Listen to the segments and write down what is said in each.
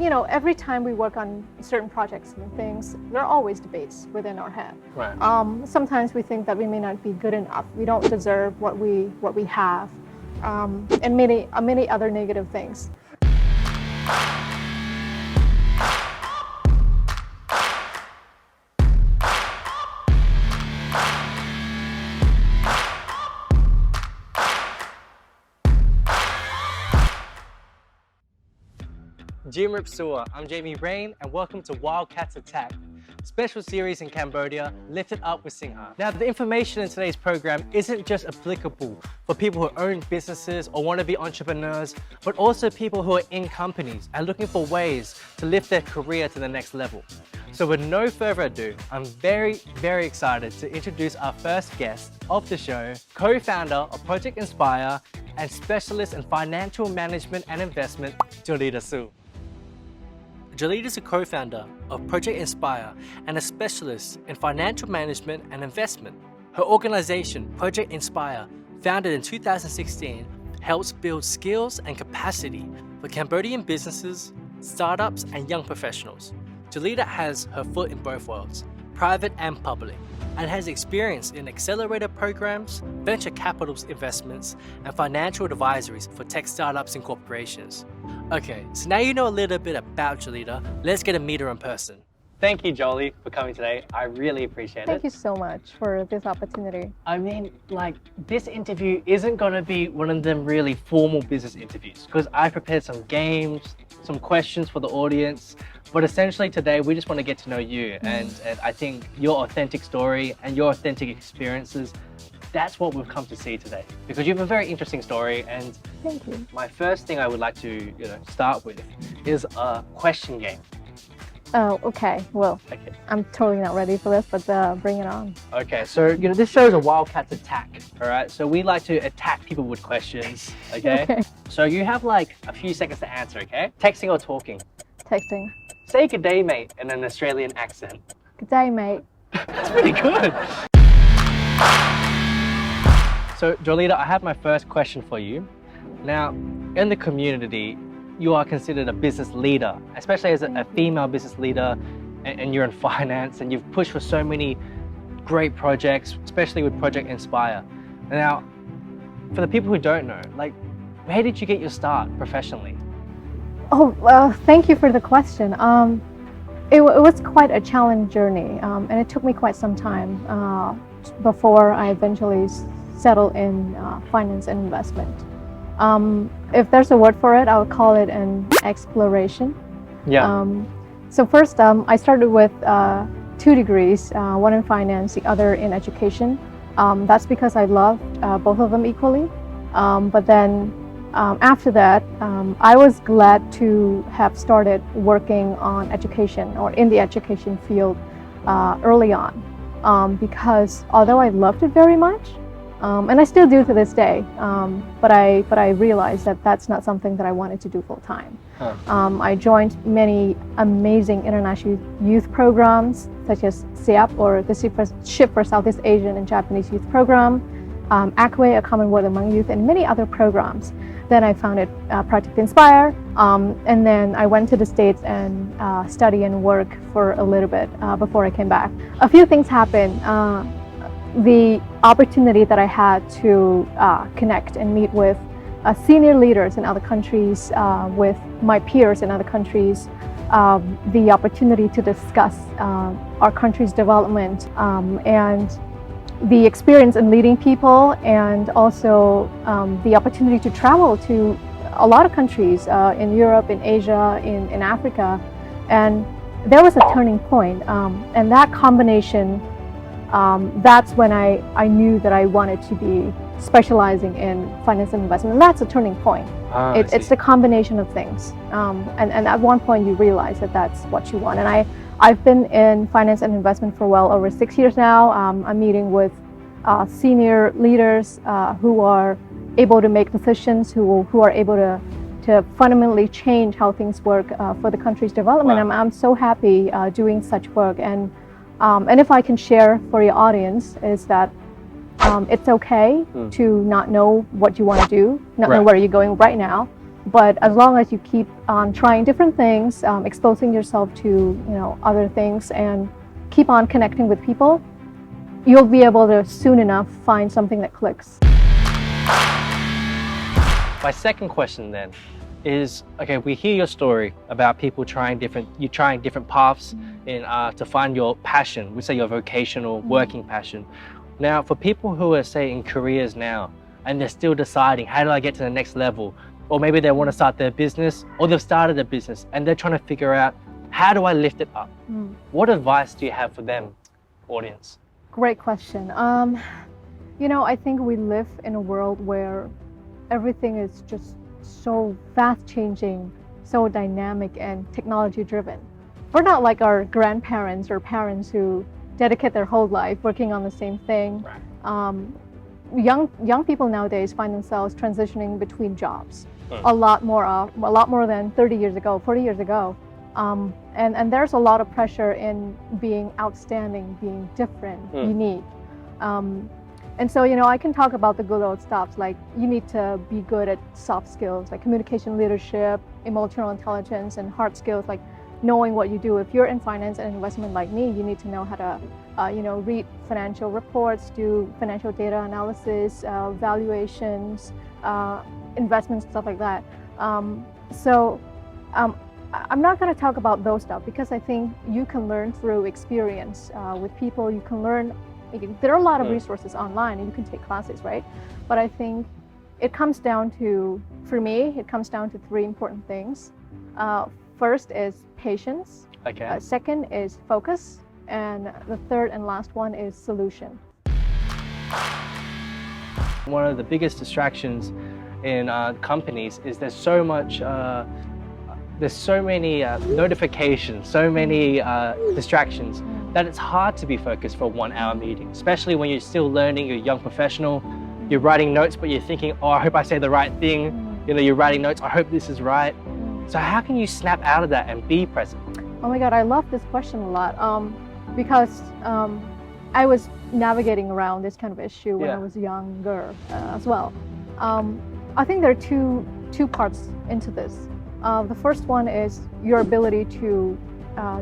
Every time we work on certain projects and things, there are always debates within our head. Right. Sometimes we think that we may not be good enough. We don't deserve what we have, and many other negative things. Jolyda Sou, I'm Jamie Raine, and welcome to Wildcats Attack, special series in Cambodia, lifted up with Singha. Now, the information in today's program isn't just applicable for people who own businesses or want to be entrepreneurs, but also people who are in companies and looking for ways to lift their career to the next level. So with no further ado, I'm very excited to introduce our first guest of the show, co-founder of Project Inspire and specialist in financial management and investment, Jolyda Sou. Jolyda is a co-founder of Project Inspire and a specialist in financial management and investment. Her organization, Project Inspire, founded in 2016, helps build skills and capacity for Cambodian businesses, startups, and young professionals. Jolyda has her foot in both worlds, private and public, and has experience in accelerator programs, venture capital investments, and financial advisories for tech startups and corporations. Okay, so now you know a little bit about Jolyda. Let's get to meet her in person. Thank you, Jolie, for coming today. I really appreciate it. Thank you so much for this opportunity. I mean, this interview isn't going to be one of them really formal business interviews because I prepared some games, some questions for the audience. But essentially today, we just want to get to know you. And I think your authentic story and your authentic experiences, that's what we've come to see today. Because you have a very interesting story. And thank you. My first thing I would like to start with is a question game. Oh, okay. Well, I'm totally not ready for this, but bring it on. Okay, so this show is a Wildcats Attack, all right? So we like to attack people with questions, okay? So you have a few seconds to answer, okay? Texting or talking? Texting. Say good day, mate, in an Australian accent. Good day, mate. That's pretty good. So, Jolyda, I have my first question for you. Now, in the community, you are considered a business leader, especially as a female business leader, and you're in finance, and you've pushed for so many great projects, especially with Project Inspire. Now, for the people who don't know, where did you get your start professionally? Oh, well, thank you for the question. It was quite a challenging journey, and it took me quite some time before I eventually settled in finance and investment. If there's a word for it, I would call it an exploration. Yeah. So first, I started with 2 degrees, one in finance, the other in education. That's because I loved both of them equally. But then after that, I was glad to have started working on education or in the education field early on, because although I loved it very much, and I still do to this day, but I realized that that's not something that I wanted to do full time. I joined many amazing international youth programs such as SEAP, or the Ship for Southeast Asian and Japanese Youth Program, ACWE, A Common Word Among Youth, and many other programs. Then I founded Project Inspire, and then I went to the States and study and work for a little bit before I came back. A few things happened. The opportunity that I had to connect and meet with senior leaders in other countries, with my peers in other countries, the opportunity to discuss our country's development, and the experience in leading people, and also the opportunity to travel to a lot of countries in Europe, in Asia, in Africa. And there was a turning point, and that combination, that's when I knew that I wanted to be specializing in finance and investment. And that's a turning point. It's the combination of things. And at one point you realize that that's what you want. And I've been in finance and investment for well over 6 years now. I'm meeting with senior leaders who are able to make decisions, who are able to fundamentally change how things work for the country's development. Wow. I'm so happy doing such work. And if I can share for your audience is that it's okay to not know what you want to do, not know where you're going right now, But as long as you keep on trying different things, exposing yourself to other things, and keep on connecting with people, you'll be able to soon enough find something that clicks. My second question then is, okay, we hear your story about people trying different paths in to find your passion, we say your vocational working passion. Now, for people who are, say, in careers now, and they're still deciding, how do I get to the next level? Or maybe they want to start their business, or they've started a business, and they're trying to figure out, how do I lift it up? What advice do you have for them, audience? Great question. I think we live in a world where everything is just so fast changing, so dynamic and technology driven. We're not like our grandparents or parents who dedicate their whole life working on the same thing. Right. Young people nowadays find themselves transitioning between jobs a lot more than 30 years ago, 40 years ago. And there's a lot of pressure in being outstanding, being different, unique. And so, I can talk about the good old stuff, like you need to be good at soft skills, like communication, leadership, emotional intelligence, and hard skills, like knowing what you do. If you're in finance and investment like me, you need to know how to, read financial reports, do financial data analysis, valuations, investments, stuff like that. I'm not going to talk about those stuff because I think you can learn through experience with people. You can learn. There are a lot of resources online and you can take classes, right? But I think it comes down to, for me, it comes down to three important things. First is patience. Okay. Second is focus. And the third and last one is solution. One of the biggest distractions in companies is there's so many notifications, so many distractions, that it's hard to be focused for a 1 hour meeting, especially when you're still learning, you're a young professional, you're writing notes, but you're thinking, oh, I hope I say the right thing. You're writing notes, I hope this is right. So how can you snap out of that and be present? Oh my God, I love this question a lot because I was navigating around this kind of issue when I was younger as well. I think there are two parts into this. The first one is your ability to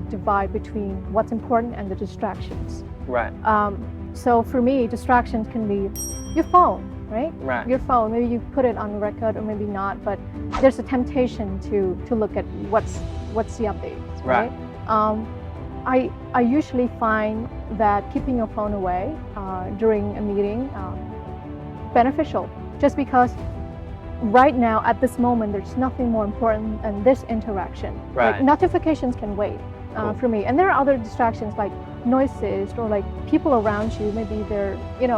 divide between what's important and the distractions. Right. So for me, distractions can be your phone, right? Right. Your phone, maybe you put it on record or maybe not, but there's a temptation to look at what's the updates, right? I usually find that keeping your phone away during a meeting beneficial, just because right now, at this moment, there's nothing more important than this interaction. Right. Like, notifications can wait for me. And there are other distractions like noises or like people around you. Maybe they're, you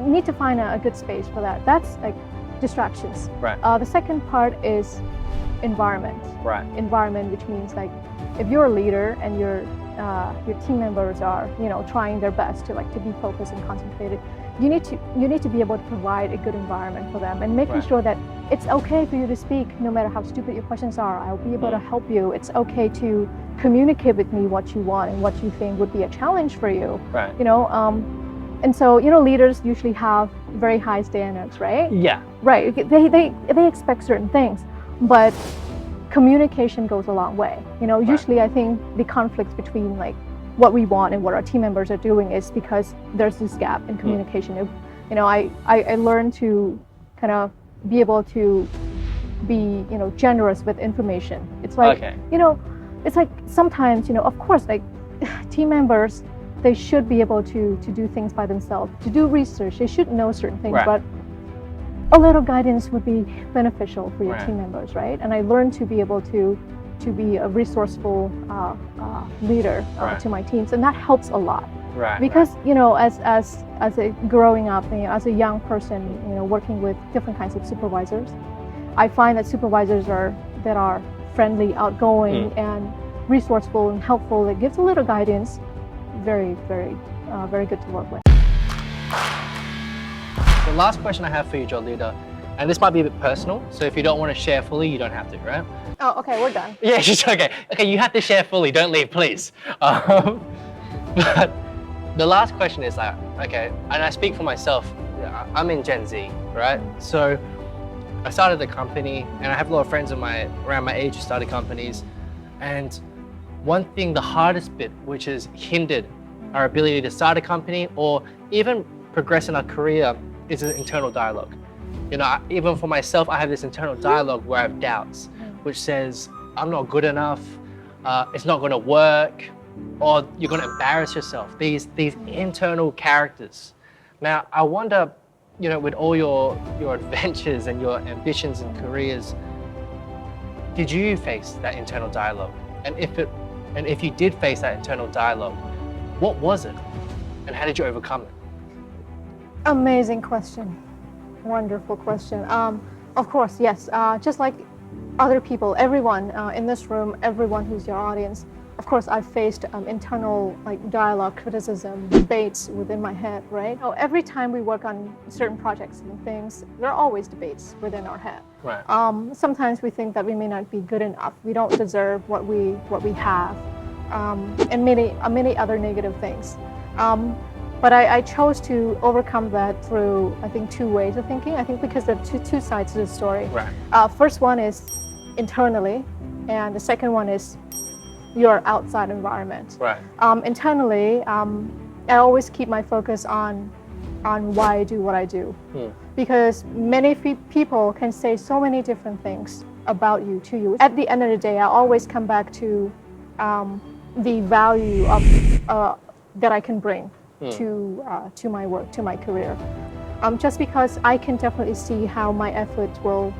need to find a good space for that. That's like distractions. Right. The second part is environment. Right. Environment, which means like if you're a leader and your team members are, trying their best to be focused and concentrated, you need to be able to provide a good environment for them and making sure that it's okay for you to speak no matter how stupid your questions are. I'll be able to help you. It's okay to communicate with me what you want and what you think would be a challenge for you. Right. And so leaders usually have very high standards, right? Yeah. Right. They expect certain things, but communication goes a long way. Usually I think the conflicts between like what we want and what our team members are doing is because there's this gap in communication. I learned to kind of be able to be, generous with information. It's like, it's like sometimes, of course, like team members, they should be able to do things by themselves, to do research. They should know certain things, but a little guidance would be beneficial for your team members, right? And I learned to be able to be a resortful leader to my teams, and that helps a lot. Right. Because as a growing up, as a young person, working with different kinds of supervisors, I find that supervisors that are friendly, outgoing, and resourceful and helpful. That gives a little guidance. Very, very, very good to work with. The last question I have for you, Jolyda, and this might be a bit personal, so if you don't want to share fully, you don't have to, right? Oh, okay, we're done. Yeah, just okay. Okay, you have to share fully. Don't leave, please. But the last question is that, okay, and I speak for myself. I'm in Gen Z, right? So I started a company, and I have a lot of friends around my age who started companies. And one thing, the hardest bit, which has hindered our ability to start a company or even progress in our career, is an internal dialogue. Even for myself, I have this internal dialogue where I have doubts, which says, I'm not good enough, it's not going to work, or you're going to embarrass yourself. These internal characters. Now, I wonder, with all your adventures and your ambitions and careers, did you face that internal dialogue? And if you did face that internal dialogue, what was it? And how did you overcome it? Amazing question. Wonderful question. Of course, yes. Just like other people, everyone in this room, everyone who's your audience, of course, I've faced internal dialogue, criticism, debates within my head, right? So every time we work on certain projects and things, there are always debates within our head. Right. Sometimes we think that we may not be good enough. We don't deserve what we have, and many other negative things. But I chose to overcome that through, I think, two ways of thinking. I think because there are two sides to the story. Right. First one is internally, and the second one is your outside environment. Right. Internally, I always keep my focus on why I do what I do. Because many people can say so many different things about you, to you. At the end of the day, I always come back to the value of that I can bring to my work, to my career. Just because I can definitely see how my efforts will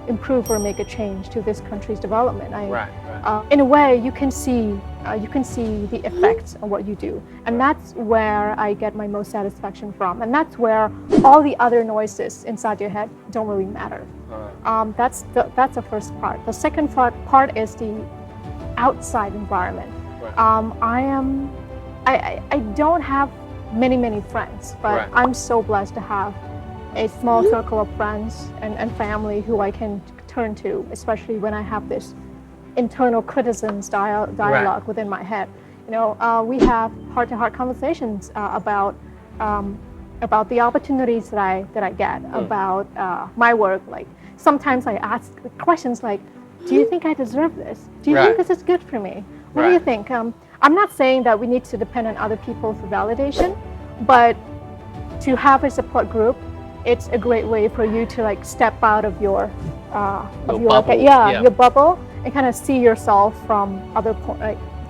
improve or make a change to this country's development. In a way, you can see the effects of what you do, and that's where I get my most satisfaction from, and that's where all the other noises inside your head don't really matter. That's the first part. The second part is the outside environment. I don't have many friends, but I'm so blessed to have a small circle of friends and family who I can turn to, especially when I have this internal criticisms dialogue within my head. We have heart-to-heart conversations about the opportunities that I get, about my work. Like sometimes I ask questions like, do you think I deserve this? Do you think this is good for me? What do you think? I'm not saying that we need to depend on other people for validation, but to have a support group, it's a great way for you to step out of your bubble. Your bubble, and kind of see yourself from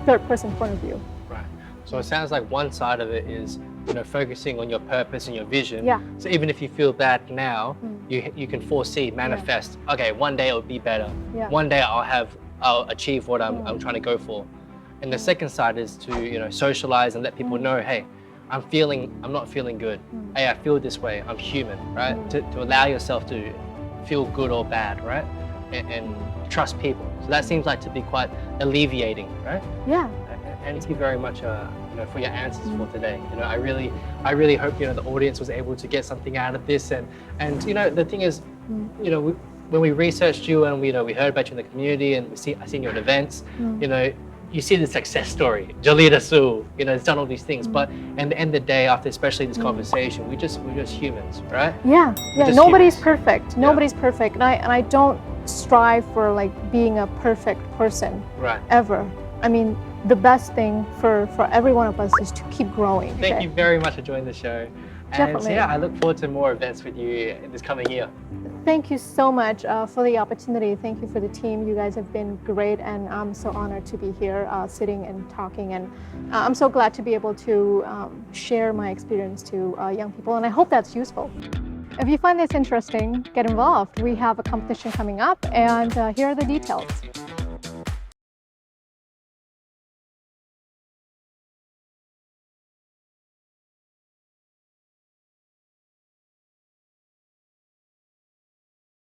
third person point of view. Right. So it sounds like one side of it is focusing on your purpose and your vision. Yeah. So even if you feel bad now, you can foresee, manifest. Okay, one day it'll be better. Yeah. One day I'll achieve what I'm trying to go for. And the second side is to socialize and let people know, hey, I'm not feeling good. Hey, I feel this way. I'm human, right? To allow yourself to feel good or bad, right? And trust people. So that seems like to be quite alleviating, right? Yeah. And thank you very much, for your answers for today. I really hope the audience was able to get something out of this. And the thing is, when we researched you and we heard about you in the community and I seen you at events, you see the success story. Jolyda Sou, has done all these things, but at the end of the day, after especially this conversation, we're just humans, right? Yeah. Nobody's perfect. Yeah. Nobody's perfect, and I don't strive for being a perfect person. Right. Ever. I mean, the best thing for every one of us is to keep growing. Thank you very much for joining the show. Definitely. And I look forward to more events with you this coming year. Thank you so much for the opportunity. Thank you for the team. You guys have been great, and I'm so honored to be here sitting and talking. And I'm so glad to be able to share my experience to young people, and I hope that's useful. If you find this interesting, get involved. We have a competition coming up, and here are the details.